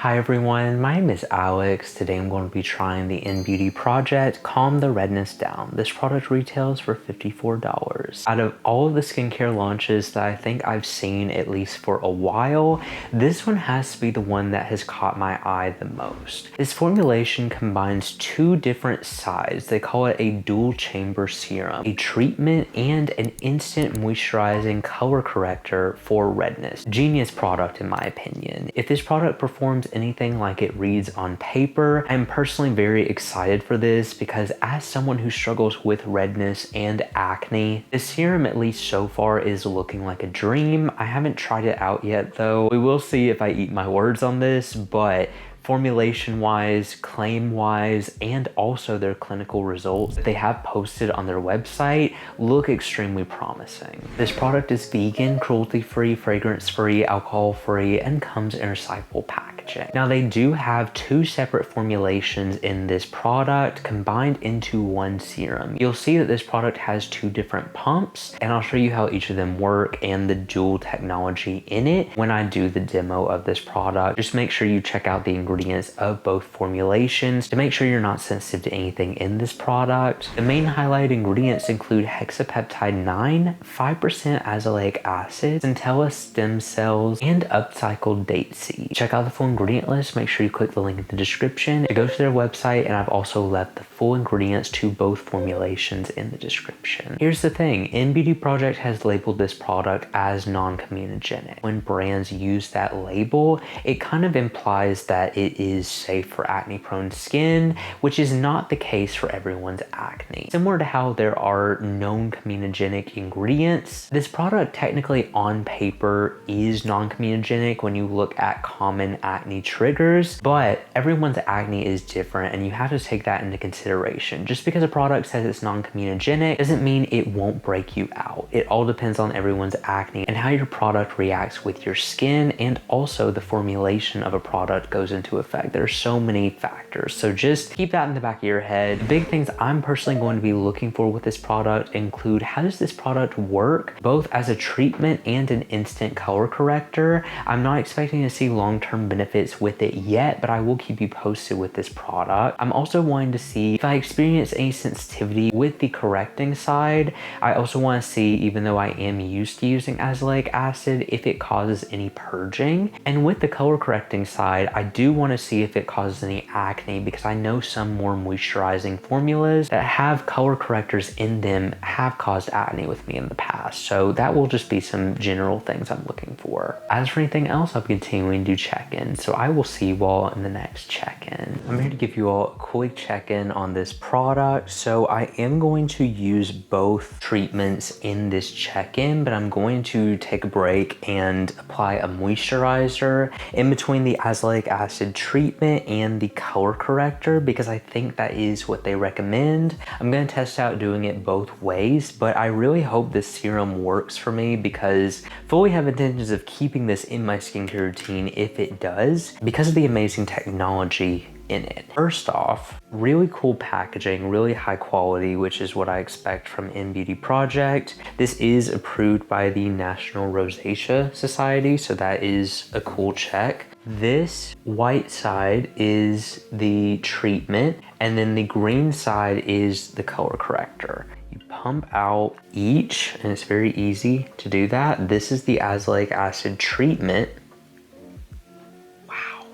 Hi everyone, my name is Alex. Today I'm going to be trying the innbeauty project, Calm the Redness Down. This product retails for $54. Out of all of the skincare launches that I think I've seen at least for a while, this one has to be the one that has caught my eye the most. This formulation combines two different sides. They call it a dual chamber serum, a treatment and an instant moisturizing color corrector for redness. Genius product in my opinion. If this product performs anything like it reads on paper, I'm personally very excited for this because as someone who struggles with redness and acne, this serum, at least so far, is looking like a dream. I haven't tried it out yet though. We will see if I eat my words on this, but formulation wise, claim wise, and also their clinical results that they have posted on their website look extremely promising. This product is vegan, cruelty free, fragrance free, alcohol free, and comes in recyclable packaging. Now they do have two separate formulations in this product combined into one serum. You'll see that this product has two different pumps, and I'll show you how each of them work and the dual technology in it when I do the demo of this product. Just make sure you check out the ingredients of both formulations to make sure you're not sensitive to anything in this product. The main highlighted ingredients include hexapeptide 9, 5% azelaic acid, centella stem cells, and upcycled date seed. Check out the full ingredient list. Make sure you click the link in the description to go to their website, and I've also left the full ingredients to both formulations in the description. Here's the thing, innbeauty Project has labeled this product as non-comedogenic. When brands use that label, it kind of implies that it is safe for acne prone skin, which is not the case for everyone's acne. Similar to how there are known comedogenic ingredients, this product technically on paper is non-comedogenic when you look at common acne triggers, but everyone's acne is different and you have to take that into consideration. Just because a product says it's non-comedogenic doesn't mean it won't break you out. It all depends on everyone's acne and how your product reacts with your skin, and also the formulation of a product goes into effect. There's so many factors, so just keep that in the back of your head. The big things I'm personally going to be looking for with this product include, how does this product work both as a treatment and an instant color corrector? I'm not expecting to see long-term benefits with it yet, but I will keep you posted with this product. I'm also wanting to see if I experience any sensitivity with the correcting side. I also want to see, even though I am used to using azelaic acid, if it causes any purging. And with the color correcting side, I do want to see if it causes any acne, because I know some more moisturizing formulas that have color correctors in them have caused acne with me in the past. So that will just be some general things I'm looking for. As for anything else, I'll be continuing to check in. So I will see you all in the next check-in. I'm here to give you all a quick check-in on this product. So I am going to use both treatments in this check-in, but I'm going to take a break and apply a moisturizer in between the azelaic acid treatment and the color corrector, because I think that is what they recommend. I'm going to test out doing it both ways, but I really hope this serum works for me, because fully have intentions of keeping this in my skincare routine if it does, because of the amazing technology in it. First off, really cool packaging, really high quality, which is what I expect from innbeauty Project. This is approved by the National Rosacea Society, so that is a cool check. This white side is the treatment, and then the green side is the color corrector. You pump out each, and it's very easy to do that. This is the azelaic acid treatment.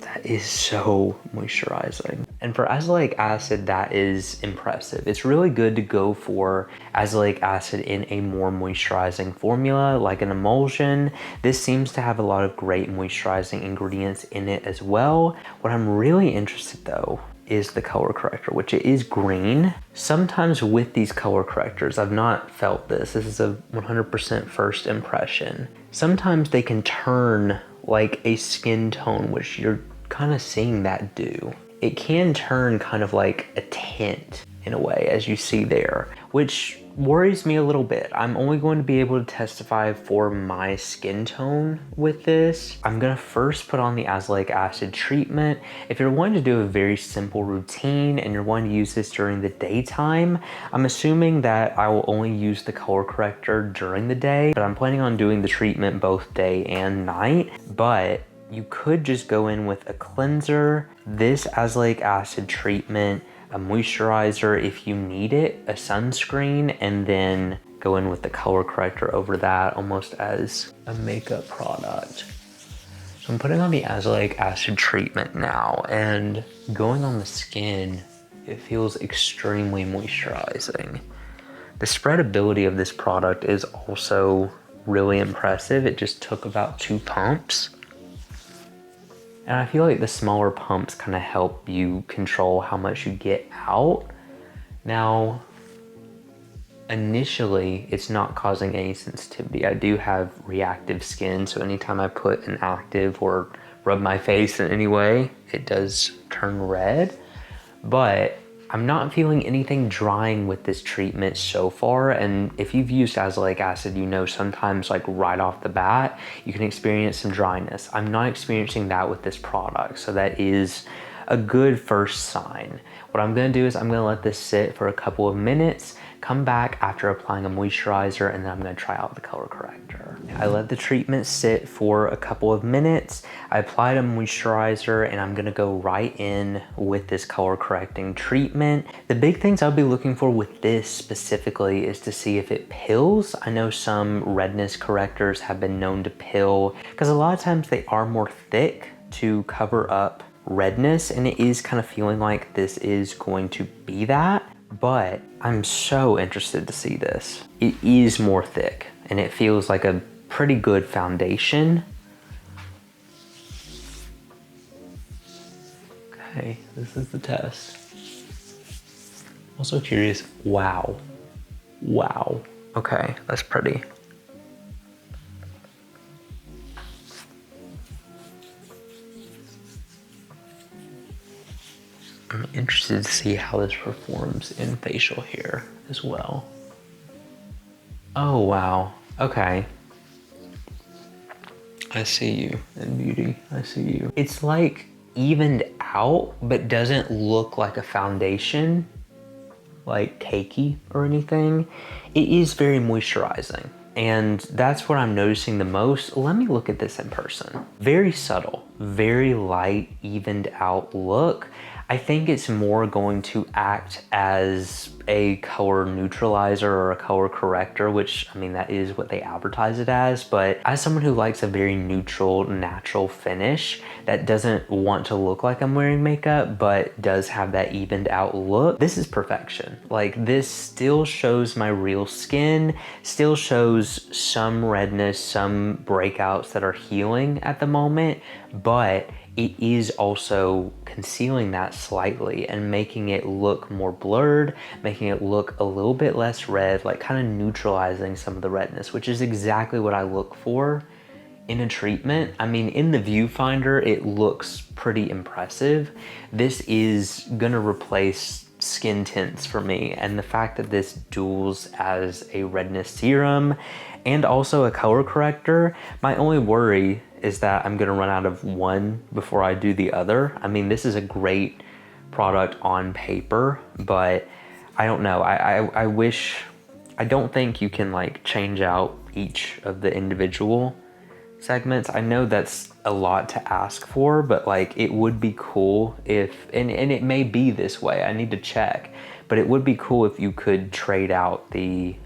That is so moisturizing. And for azelaic acid, that is impressive. It's really good to go for azelaic acid in a more moisturizing formula, like an emulsion. This seems to have a lot of great moisturizing ingredients in it as well. What I'm really interested though is the color corrector, which it is green. Sometimes with these color correctors, I've not felt this. This is a 100% first impression. Sometimes they can turn like a skin tone, which you're kind of seeing that do. It can turn kind of like a tint in a way, as you see there, which worries me a little bit. I'm only going to be able to testify for my skin tone with this. I'm gonna first put on the azelaic acid treatment. If you're wanting to do a very simple routine and you're wanting to use this during the daytime, I'm assuming that I will only use the color corrector during the day, but I'm planning on doing the treatment both day and night. But you could just go in with a cleanser, this azelaic acid treatment, a moisturizer if you need it, a sunscreen, and then go in with the color corrector over that, almost as a makeup product. So I'm putting on the azelaic acid treatment now, and going on the skin, it feels extremely moisturizing. The spreadability of this product is also really impressive. It just took about 2 pumps. And I feel like the smaller pumps kind of help you control how much you get out. Now, initially, it's not causing any sensitivity. I do have reactive skin, so anytime I put an active or rub my face in any way, it does turn red. But I'm not feeling anything drying with this treatment so far. And if you've used azelaic acid, you know sometimes like right off the bat, you can experience some dryness. I'm not experiencing that with this product. So that is a good first sign. What I'm gonna do is I'm gonna let this sit for a couple of minutes, come back after applying a moisturizer, and then I'm gonna try out the color corrector. I let the treatment sit for a couple of minutes. I applied a moisturizer, and I'm gonna go right in with this color correcting treatment. The big things I'll be looking for with this specifically is to see if it pills. I know some redness correctors have been known to pill, because a lot of times they are more thick to cover up redness, and it is kind of feeling like this is going to be that. But I'm so interested to see this. It is more thick and it feels like a pretty good foundation. Okay, this is the test. Also curious, wow. Wow. Okay, that's pretty. I'm interested to see how this performs in facial hair as well. Oh, wow. Okay. I see you innbeauty. I see you. It's like evened out, but doesn't look like a foundation, like cakey or anything. It is very moisturizing. And that's what I'm noticing the most. Let me look at this in person. Very subtle, very light, evened out look. I think it's more going to act as a color neutralizer or a color corrector, which, I mean, that is what they advertise it as. But as someone who likes a very neutral, natural finish that doesn't want to look like I'm wearing makeup, but does have that evened out look, this is perfection. Like, this still shows my real skin, still shows some redness, some breakouts that are healing at the moment, but it is also concealing that slightly and making it look more blurred, making it look a little bit less red, like kind of neutralizing some of the redness, which is exactly what I look for in a treatment. I mean, in the viewfinder, it looks pretty impressive. This is gonna replace skin tints for me, and the fact that this duels as a redness serum and also a color corrector, my only worry is that I'm gonna run out of one before I do the other. I mean, this is a great product on paper, but I don't know. I wish, I don't think you can like change out each of the individual segments. I know that's a lot to ask for, but like it would be cool if, and it may be this way, I need to check, but it would be cool if you could trade out the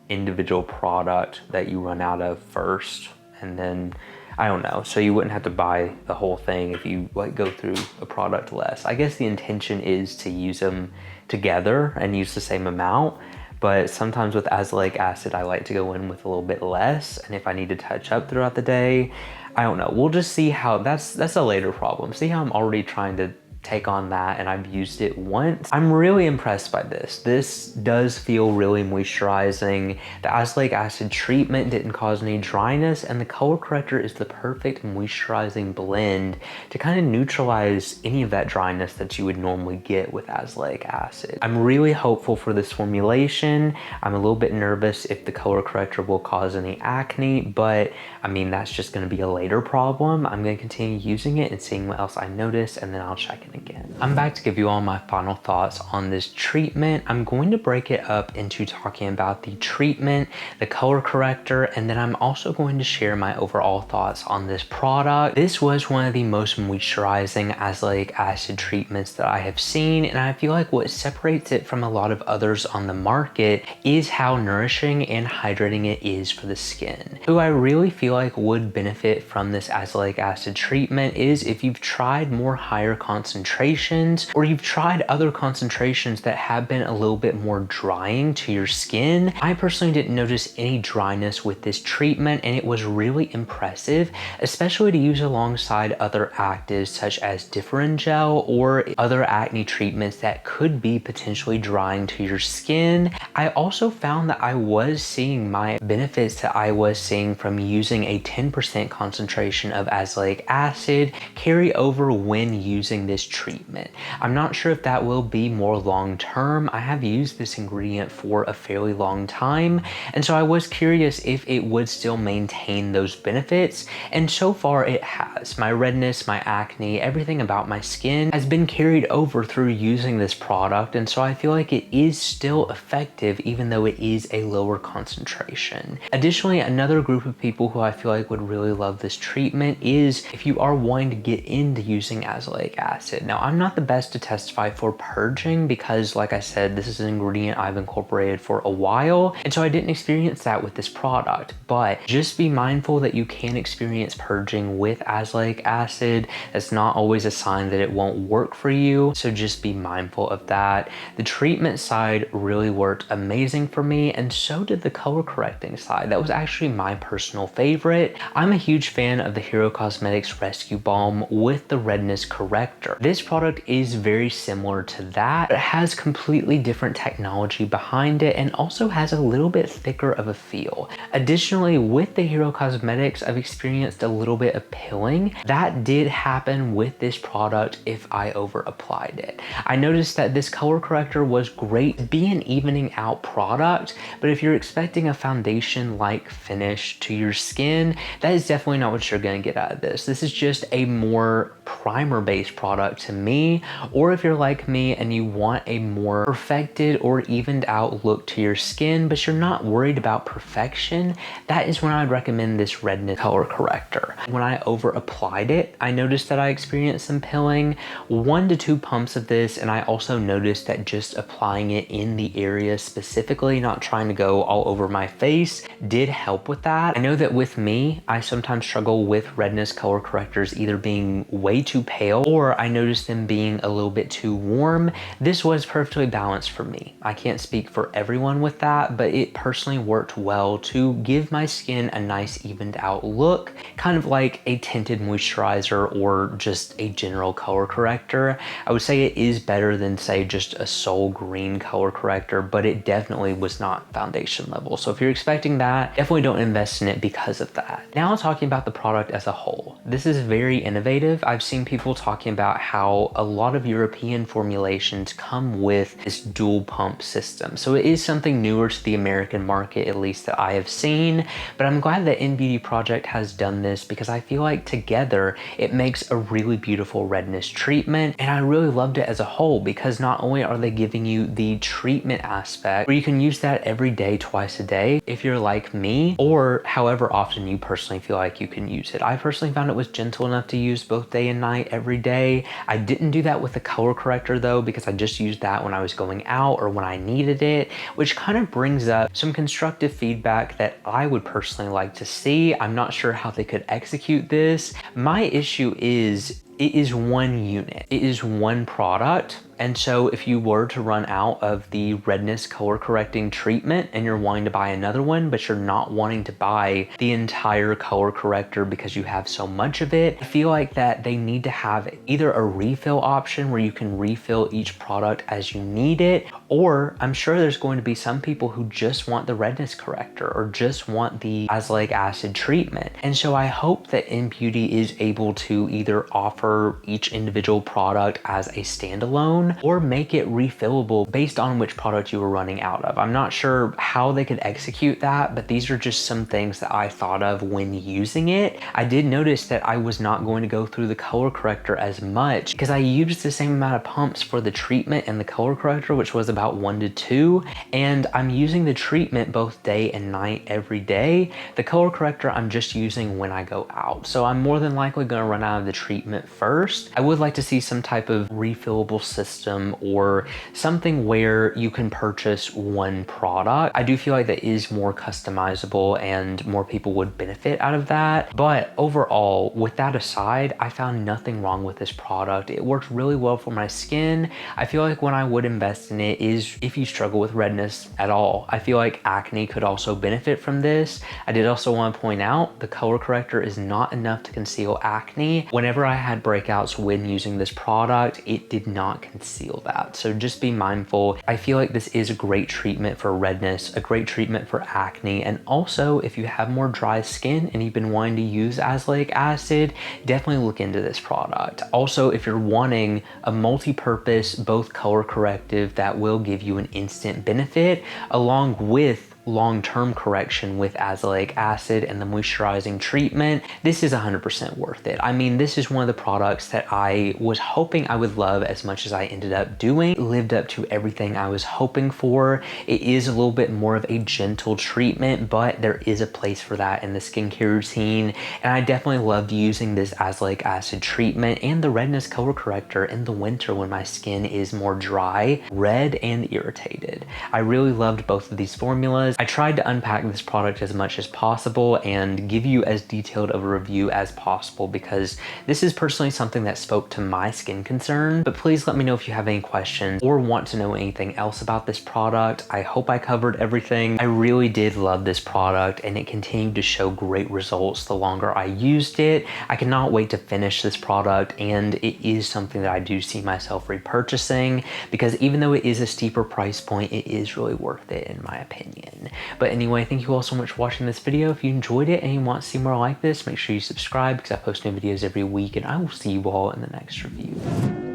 individual product that you run out of first, and then I don't know, so you wouldn't have to buy the whole thing if you like go through a product less. I guess the intention is to use them together and use the same amount, but sometimes with azelaic acid, I like to go in with a little bit less, and if I need to touch up throughout the day, I don't know. We'll just see how, that's a later problem. See how I'm already trying to take on that, and I've used it once. I'm really impressed by this. This does feel really moisturizing. The azelaic acid treatment didn't cause any dryness, and the color corrector is the perfect moisturizing blend to kind of neutralize any of that dryness that you would normally get with azelaic acid. I'm really hopeful for this formulation. I'm a little bit nervous if the color corrector will cause any acne, but I mean, that's just gonna be a later problem. I'm gonna continue using it and seeing what else I notice, and then I'll check in second again. I'm back to give you all my final thoughts on this treatment. I'm going to break it up into talking about the treatment, the color corrector, and then I'm also going to share my overall thoughts on this product. This was one of the most moisturizing azelaic acid treatments that I have seen, and I feel like what separates it from a lot of others on the market is how nourishing and hydrating it is for the skin. Who I really feel like would benefit from this azelaic acid treatment is if you've tried more higher concentrations, or you've tried other concentrations that have been a little bit more drying to your skin. I personally didn't notice any dryness with this treatment, and it was really impressive, especially to use alongside other actives such as Differin gel or other acne treatments that could be potentially drying to your skin. I also found that I was seeing my benefits that I was seeing from using a 10% concentration of azelaic acid carry over when using this treatment. I'm not sure if that will be more long term. I have used this ingredient for a fairly long time, and so I was curious if it would still maintain those benefits, and so far it has. My redness, my acne, everything about my skin has been carried over through using this product, and so I feel like it is still effective even though it is a lower concentration. Additionally, another group of people who I feel like would really love this treatment is if you are wanting to get into using azelaic acid. Now, I'm not the best to testify for purging because, like I said, this is an ingredient I've incorporated for a while, and so I didn't experience that with this product, but just be mindful that you can experience purging with azelaic acid. That's not always a sign that it won't work for you, so just be mindful of that. The treatment side really worked amazing for me, and so did the color correcting side. That was actually my personal favorite. I'm a huge fan of the Hero Cosmetics Rescue Balm with the redness corrector. This product is very similar to that, but it has completely different technology behind it and also has a little bit thicker of a feel. Additionally, with the Hero Cosmetics, I've experienced a little bit of pilling. That did happen with this product if I over applied it. I noticed that this color corrector was great to be an evening out product, but if you're expecting a foundation-like finish to your skin, that is definitely not what you're gonna get out of this. This is just a more primer-based product to me, or if you're like me and you want a more perfected or evened out look to your skin, but you're not worried about perfection, that is when I'd recommend this redness color corrector. When I over applied it, I noticed that I experienced some pilling, 1 to 2 pumps of this, and I also noticed that just applying it in the area specifically, not trying to go all over my face, did help with that. I know that with me, I sometimes struggle with redness color correctors either being way too pale or I noticed them being a little bit too warm. This was perfectly balanced for me. I can't speak for everyone with that, but it personally worked well to give my skin a nice evened out look, kind of like a tinted moisturizer or just a general color corrector. I would say it is better than, say, just a Sol Green color corrector, but it definitely was not foundation level. So if you're expecting that, definitely don't invest in it because of that. Now talking about the product as a whole. This is very innovative. I've seen people talking about how a lot of European formulations come with this dual pump system. So it is something newer to the American market, at least that I have seen, but I'm glad that innbeauty Project has done this because I feel like together it makes a really beautiful redness treatment, and I really loved it as a whole because not only are they giving you the treatment aspect where you can use that every day, twice a day, if you're like me, or however often you personally feel like you can use it. I personally found it was gentle enough to use both day and night every day. I didn't do that with the color corrector though, because I just used that when I was going out or when I needed it, which kind of brings up some constructive feedback that I would personally like to see. I'm not sure how they could execute this. My issue is it is one unit. It is one product. And so if you were to run out of the redness color correcting treatment and you're wanting to buy another one, but you're not wanting to buy the entire color corrector because you have so much of it, I feel like that they need to have either a refill option where you can refill each product as you need it, Or I'm sure there's going to be some people who just want the redness corrector or just want the azelaic acid treatment. And so I hope that innbeauty is able to either offer each individual product as a standalone or make it refillable based on which product you were running out of. I'm not sure how they could execute that, but these are just some things that I thought of when using it. I did notice that I was not going to go through the color corrector as much because I used the same amount of pumps for the treatment and the color corrector, which was about 1 to 2, and I'm using the treatment both day and night every day. The color corrector I'm just using when I go out, so I'm more than likely going to run out of the treatment first. I would like to see some type of refillable system or something where you can purchase one product. I do feel like that is more customizable and more people would benefit out of that. But overall, with that aside, I found nothing wrong with this product. It works really well for my skin. I feel like when I would invest in it is if you struggle with redness at all. I feel like acne could also benefit from this. I did also want to point out the color corrector is not enough to conceal acne. Whenever I had breakouts when using this product, it did not conceal that. So just be mindful. I feel like this is a great treatment for redness, a great treatment for acne, and also if you have more dry skin and you've been wanting to use azelaic acid, definitely look into this product. Also, if you're wanting a multi-purpose, both color corrective that will give you an instant benefit along with long-term correction with azelaic acid and the moisturizing treatment, this is 100% worth it. I mean, this is one of the products that I was hoping I would love as much as I ended up doing. It lived up to everything I was hoping for. It is a little bit more of a gentle treatment, but there is a place for that in the skincare routine. And I definitely loved using this azelaic acid treatment and the redness color corrector in the winter when my skin is more dry, red, and irritated. I really loved both of these formulas. I tried to unpack this product as much as possible and give you as detailed of a review as possible because this is personally something that spoke to my skin concern. But please let me know if you have any questions or want to know anything else about this product. I hope I covered everything. I really did love this product and it continued to show great results the longer I used it. I cannot wait to finish this product, and it is something that I do see myself repurchasing because even though it is a steeper price point, it is really worth it in my opinion. But anyway, thank you all so much for watching this video. If you enjoyed it and you want to see more like this, make sure you subscribe because I post new videos every week, and I will see you all in the next review.